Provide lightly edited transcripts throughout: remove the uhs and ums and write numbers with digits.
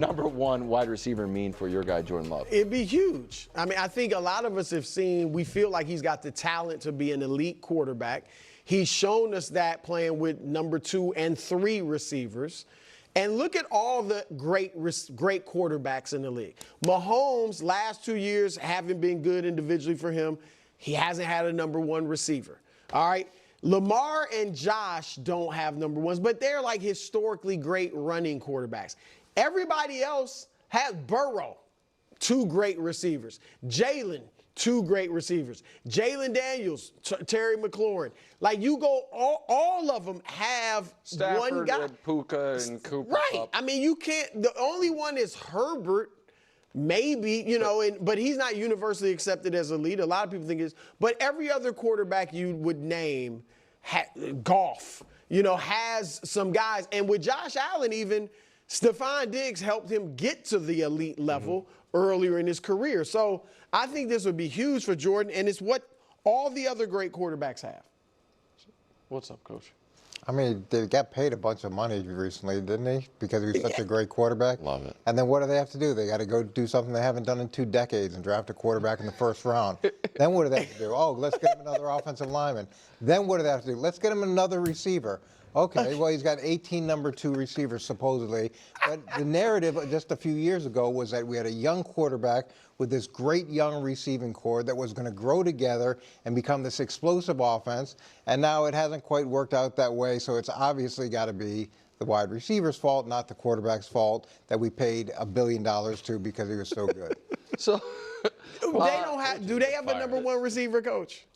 number one wide receiver mean for your guy, Jordan Love? It'd be huge. I mean, I think a lot of us have seen, we feel like he's got the talent to be an elite quarterback. He's shown us that playing with number 2 and 3 receivers. And look at all the great quarterbacks in the league. Mahomes, last 2 years haven't been good individually for him. He hasn't had a number 1 receiver. All right. Lamar and Josh don't have number 1s, but they're like historically great running quarterbacks. Everybody else has Burrow, 2 great receivers. Jalen, 2 great receivers. Jalen Daniels, Terry McLaurin. Like, you go, all of them have Stafford, one guy. Puka and Cooper. Right. I mean, you can't. The only one is Herbert. Maybe, but he's not universally accepted as a leader. A lot of people think it's, but every other quarterback you would name, Goff, has some guys. And with Josh Allen, even Stephon Diggs helped him get to the elite level earlier in his career. So I think this would be huge for Jordan, and it's what all the other great quarterbacks have. What's up, Coach? I mean, they got paid a bunch of money recently, didn't they? Because he was such a great quarterback. Love it. And then what do they have to do? They got to go do something they haven't done in 2 decades and draft a quarterback in the first round. Then what do they have to do? Oh, let's get him another offensive lineman. Then what do they have to do? Let's get him another receiver. Okay, well, he's got 18 number 2 receivers, supposedly. But the narrative just a few years ago was that we had a young quarterback with this great young receiving core that was going to grow together and become this explosive offense. And now it hasn't quite worked out that way, so it's obviously got to be the wide receiver's fault, not the quarterback's fault, that we paid $1 billion to because he was so good. So, Do they have a number 1 receiver, Coach?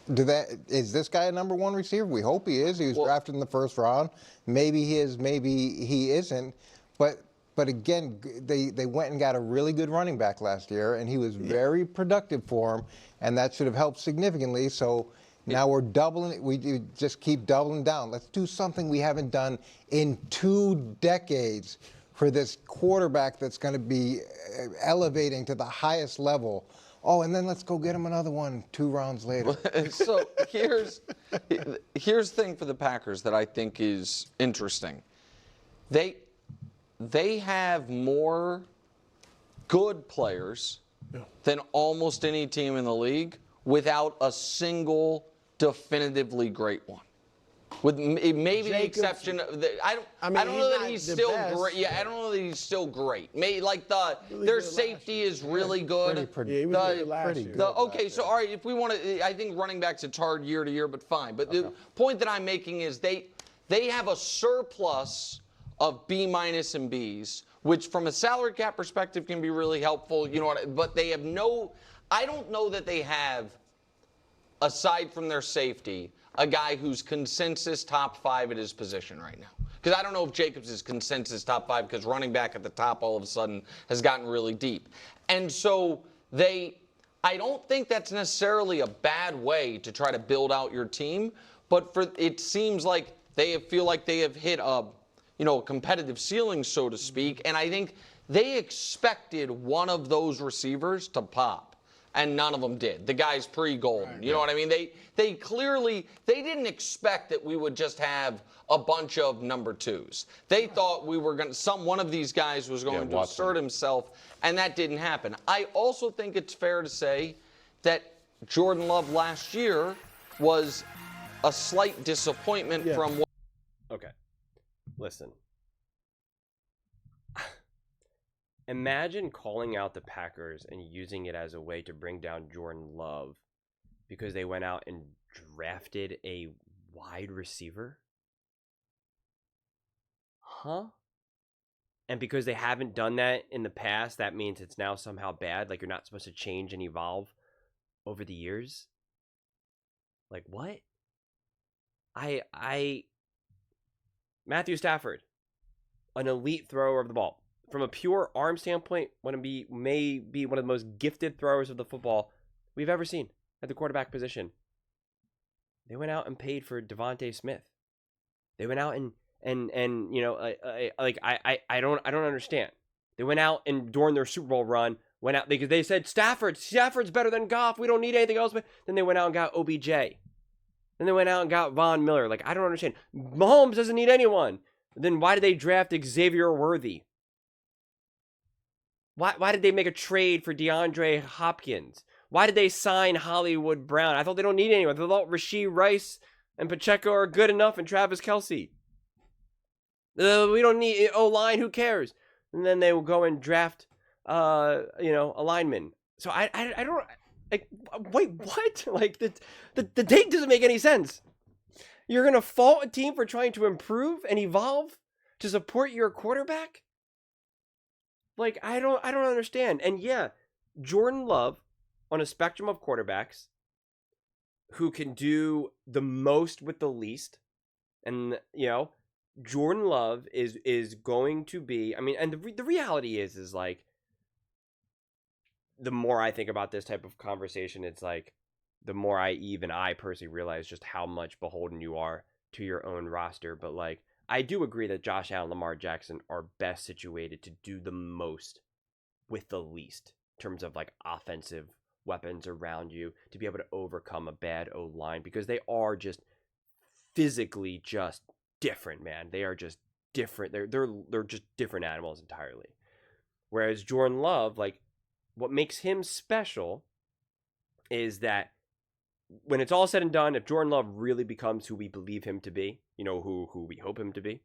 Is this guy a number 1 receiver? We hope he is. He was drafted in the first round. Maybe he is, maybe he isn't. But again, they went and got a really good running back last year, and he was very productive for him, and that should have helped significantly. So now we're doubling. We just keep doubling down. Let's do something we haven't done in 2 decades for this quarterback that's going to be elevating to the highest level. Oh, and then let's go get him another one 2 rounds later. So here's the thing for the Packers that I think is interesting. They have more good players than almost any team in the league without a single definitively great one. With maybe the exception of I don't know that he's still great. Yeah, I don't know that he's still great. Maybe like their safety is really good. Pretty good. Okay, so all right, if we want to, I think running backs it's hard year to year, but fine. But the point that I'm making is they have a surplus of B- and Bs, which from a salary cap perspective can be really helpful. But they have no. I don't know that they have, aside from their safety, a guy who's consensus top 5 at his position right now. Because I don't know if Jacobs is consensus top 5 because running back at the top all of a sudden has gotten really deep. And so I don't think that's necessarily a bad way to try to build out your team, but it seems like they feel like they have hit a competitive ceiling, so to speak, and I think they expected one of those receivers to pop. And none of them did. The guy's pre-golden. Right, you know what I mean? They clearly didn't expect that we would just have a bunch of number 2s. They thought we were one of these guys was going to assert himself, and that didn't happen. I also think it's fair to say that Jordan Love last year was a slight disappointment from what. Okay, listen. Imagine calling out the Packers and using it as a way to bring down Jordan Love because they went out and drafted a wide receiver? Huh? And because they haven't done that in the past, that means it's now somehow bad? Like you're not supposed to change and evolve over the years? Like what? Matthew Stafford, an elite thrower of the ball. From a pure arm standpoint, may be one of the most gifted throwers of the football we've ever seen at the quarterback position. They went out and paid for Devontae Smith. They went out and I don't understand. They went out and during their Super Bowl run went out because they said Stafford's better than Goff. We don't need anything else. But then they went out and got OBJ. Then they went out and got Von Miller. Like I don't understand. Mahomes doesn't need anyone. Then why did they draft Xavier Worthy? Why did they make a trade for DeAndre Hopkins? Why did they sign Hollywood Brown? I thought they don't need anyone. They thought Rashee Rice and Pacheco are good enough, and Travis Kelce. We don't need O-line. Who cares? And then they will go and draft, a lineman. So I don't like. Wait, what? Like the take doesn't make any sense. You're gonna fault a team for trying to improve and evolve to support your quarterback? Like I don't understand. And yeah, Jordan Love on a spectrum of quarterbacks who can do the most with the least, and Jordan Love is going to be. I mean, and the reality is like the more I think about this type of conversation, it's like the more I personally realize just how much beholden you are to your own roster. But like, I do agree that Josh Allen, Lamar Jackson are best situated to do the most with the least in terms of like offensive weapons around you to be able to overcome a bad O-line, because they are just physically just different, man. They are just different. They're just different animals entirely. Whereas Jordan Love, like, what makes him special is that when it's all said and done, if Jordan Love really becomes who we believe him to be, who we hope him to be,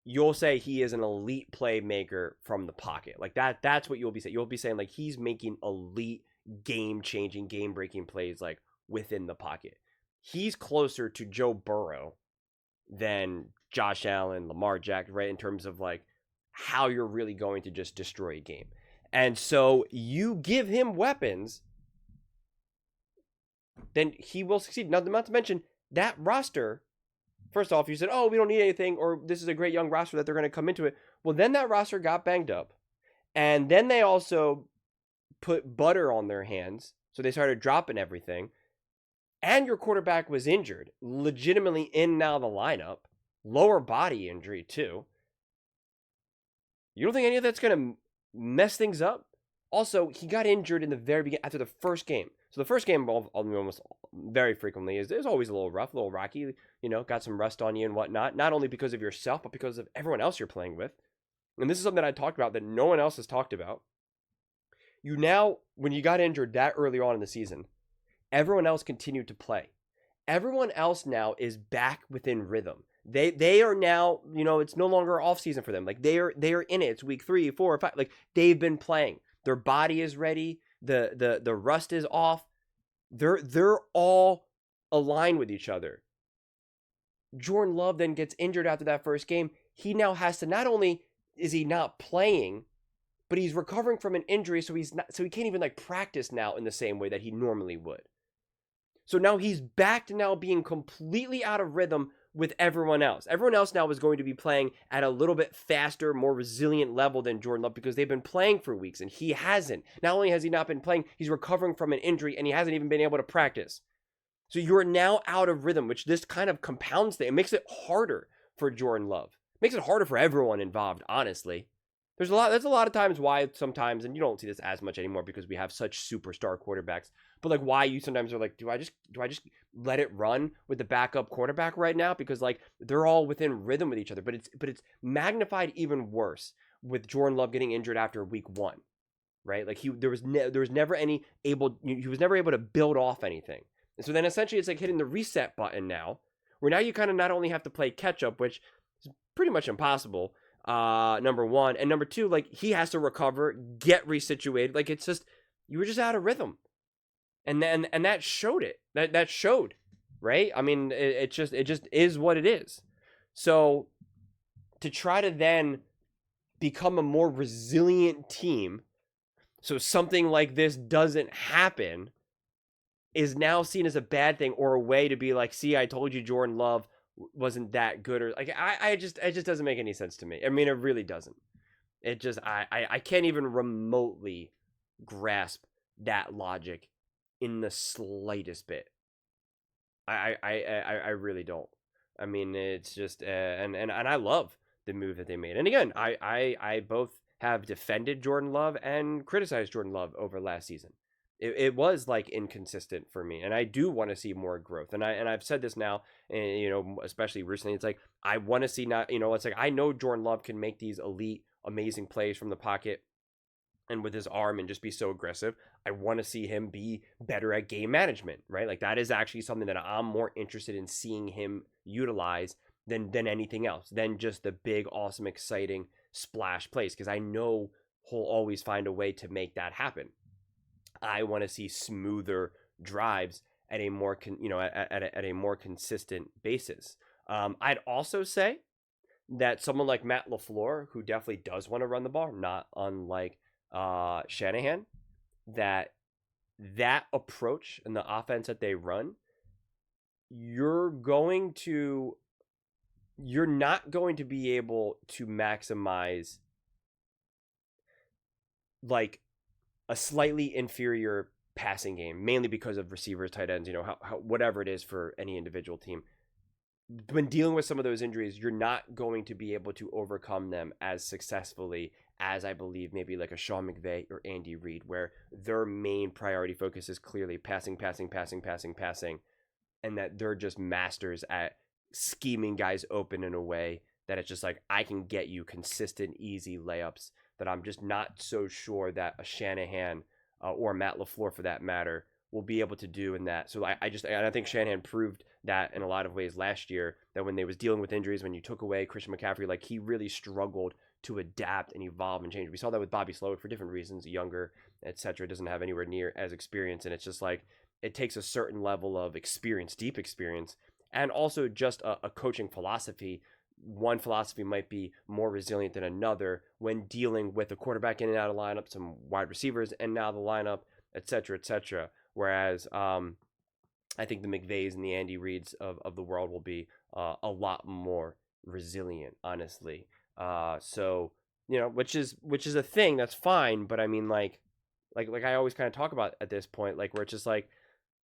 you'll say he is an elite playmaker from the pocket. Like that's what you'll be saying. You'll be saying like he's making elite game-changing, game-breaking plays like within the pocket. He's closer to Joe Burrow than Josh Allen, Lamar Jackson, right? In terms of like how you're really going to just destroy a game. And so you give him weapons, then he will succeed. Now, not to mention that roster, first off, you said, oh, we don't need anything, or this is a great young roster that they're going to come into it. Well, then that roster got banged up. And then they also put butter on their hands. So they started dropping everything. And your quarterback was injured, legitimately in now the lineup. Lower body injury, too. You don't think any of that's going to mess things up? Also, he got injured in the very beginning, after the first game. So the first game almost very frequently is always a little rough, a little rocky. Got some rust on you and whatnot. Not only because of yourself, but because of everyone else you're playing with. And this is something that I talked about that no one else has talked about. You now, when you got injured that early on in the season, everyone else continued to play. Everyone else now is back within rhythm. They are now, it's no longer off season for them. Like they are in it. It's week 3, 4, or 5. Like they've been playing. Their body is ready. The rust is off. They're all aligned with each other. Jordan Love then gets injured after that first game. He now has to, not only is he not playing, but he's recovering from an injury, so he can't even like practice now in the same way that he normally would. So now he's back to now being completely out of rhythm with everyone else. Everyone else now is going to be playing at a little bit faster, more resilient level than Jordan Love, because they've been playing for weeks and he hasn't. Not only has he not been playing, he's recovering from an injury and he hasn't even been able to practice. So you're now out of rhythm, which this kind of compounds things. It makes it harder for Jordan Love. It makes it harder for everyone involved, honestly. There's a lot of times why sometimes, and you don't see this as much anymore because we have such superstar quarterbacks, but like why you sometimes are like, do I just let it run with the backup quarterback right now? Because like they're all within rhythm with each other, but it's magnified even worse with Jordan Love getting injured after week 1, right? Like he was never able to build off anything. And so then essentially it's like hitting the reset button now, where now you kind of not only have to play catch up, which is pretty much impossible, number 1, and number 2, like he has to recover, get resituated. Like it's just, you were just out of rhythm, and that showed it. That showed, right? I mean, it just is what it is. So to try to then become a more resilient team, so something like this doesn't happen, is now seen as a bad thing, or a way to be like, see, I told you Jordan Love wasn't that good, or like it just doesn't make any sense to me. I mean, it really doesn't. It just I can't even remotely grasp that logic in the slightest bit. I really don't. I mean, it's just and I love the move that they made. And again, I both have defended Jordan Love and criticized Jordan Love over last season. It was like inconsistent for me, and I do want to see more growth. And I've said this now, and especially recently, it's like I want to see it's like I know Jordan Love can make these elite, amazing plays from the pocket, and with his arm and just be so aggressive. I want to see him be better at game management, right? Like that is actually something that I'm more interested in seeing him utilize than anything else, than just the big, awesome, exciting splash plays, because I know he'll always find a way to make that happen. I want to see smoother drives at a more at a more consistent basis. I'd also say that someone like Matt LaFleur, who definitely does want to run the ball, not unlike Shanahan, that approach and the offense that they run, you're not going to be able to maximize like a slightly inferior passing game, mainly because of receivers, tight ends, how whatever it is for any individual team. When dealing with some of those injuries, you're not going to be able to overcome them as successfully as I believe maybe like a Sean McVay or Andy Reid, where their main priority focus is clearly passing, and that they're just masters at scheming guys open in a way that it's just like, I can get you consistent, easy layups that I'm just not so sure that a Shanahan or Matt LaFleur, for that matter, will be able to do in that. So I think Shanahan proved that in a lot of ways last year, that when they was dealing with injuries, when you took away Christian McCaffrey, like he really struggled to adapt and evolve and change. We saw that with Bobby Slowick for different reasons, younger, etc., doesn't have anywhere near as experience, and it's just like it takes a certain level of experience, deep experience, and also just a coaching philosophy. One philosophy might be more resilient than another when dealing with a quarterback in and out of lineup, some wide receivers, and now the lineup, etc., etc. Whereas I think the McVays and the Andy Reids of the world will be a lot more resilient, honestly. So which is a thing that's fine, but I mean like I always kind of talk about at this point, like where it's just like,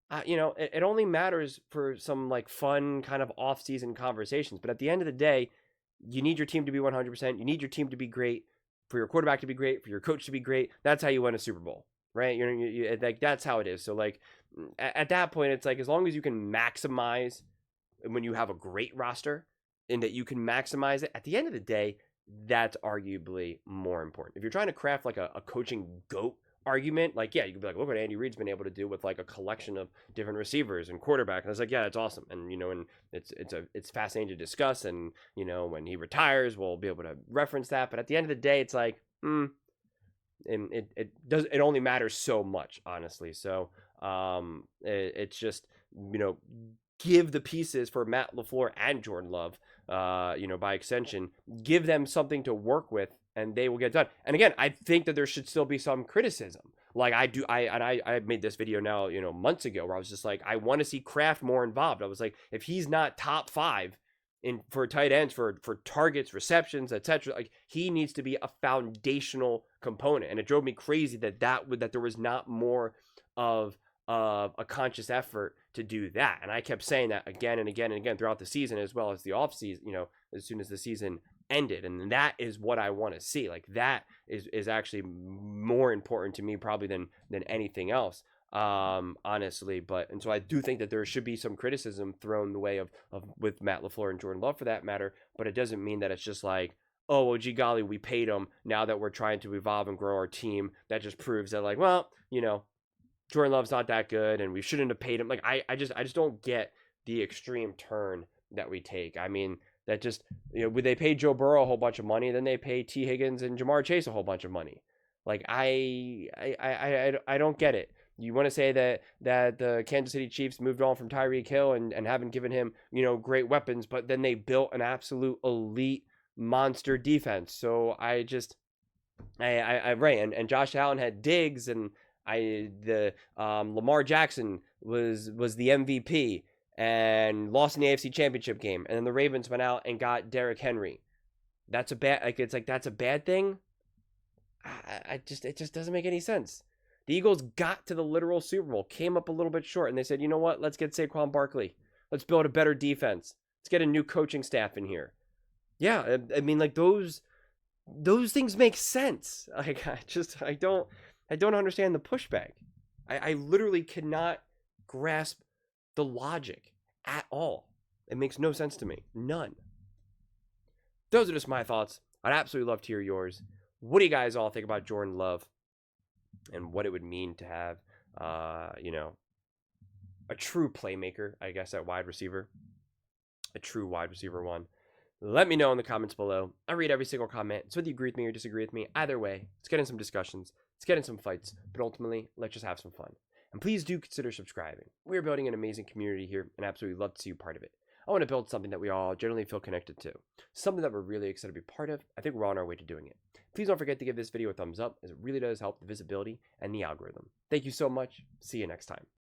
it only matters for some like fun kind of off-season conversations. But at the end of the day, you need your team to be 100%. You need your team to be great, for your quarterback to be great, for your coach to be great. That's how you win a Super Bowl, right? Like that's how it is. So like at that point, it's like as long as you can maximize when you have a great roster and that you can maximize it, at the end of the day, that's arguably more important. If you're trying to craft like a coaching GOAT argument, like, yeah, you could be like, look what Andy Reid's been able to do with like a collection of different receivers and quarterback. And it's like, yeah, that's awesome. And, and it's fascinating to discuss. And, when he retires, we'll be able to reference that. But at the end of the day, it's like, and it only matters so much, honestly. So, it's just, give the pieces for Matt LaFleur and Jordan Love, by extension, give them something to work with, and they will get done. And again, I think that there should still be some criticism. Like I made this video now, months ago, where I was just like, I want to see Kraft more involved. I was like, if he's not top 5 for tight ends, for targets, receptions, etc., like he needs to be a foundational component. And it drove me crazy that there was not more of a conscious effort to do that. And I kept saying that again and again and again throughout the season, as well as the off season, as soon as the season ended. And that is what I want to see. Like that is actually more important to me probably than anything else, honestly. And so I do think that there should be some criticism thrown the way of with Matt LaFleur and Jordan Love, for that matter. But it doesn't mean that it's just like, oh, well, gee golly, we paid him. Now that we're trying to evolve and grow our team, that just proves that, like, well, Jordan Love's not that good and we shouldn't have paid him. Like, I just don't get the extreme turn that we take. I mean, that just, they paid Joe Burrow a whole bunch of money, then they paid T. Higgins and Jamar Chase a whole bunch of money. Like, I don't get it. You want to say that the Kansas City Chiefs moved on from Tyreek Hill and haven't given him, great weapons, but then they built an absolute elite monster defense. So right. And Josh Allen had Diggs, and Lamar Jackson was the MVP and lost in the AFC Championship game, and then the Ravens went out and got Derrick Henry. That's a bad, that's a bad thing. It just doesn't make any sense. The Eagles got to the literal Super Bowl, came up a little bit short, and they said, you know what? Let's get Saquon Barkley. Let's build a better defense. Let's get a new coaching staff in here. Yeah, I mean, like those things make sense. Like I don't understand the pushback. I literally cannot grasp the logic at all. It makes no sense to me. None. Those are just my thoughts. I'd absolutely love to hear yours. What do you guys all think about Jordan Love? and what it would mean to have, you know, a true playmaker, I guess, at wide receiver, a true wide receiver one. Let me know in the comments below. I read every single comment. So whether you agree with me or disagree with me, either way, let's get in some discussions. Let's get in some fights. But ultimately, let's just have some fun. And please do consider subscribing. We're building an amazing community here, and I absolutely love to see you part of it. I want to build something that we all generally feel connected to. Something that we're really excited to be part of. I think we're on our way to doing it. Please don't forget to give this video a thumbs up, as it really does help the visibility and the algorithm. Thank you so much. See you next time.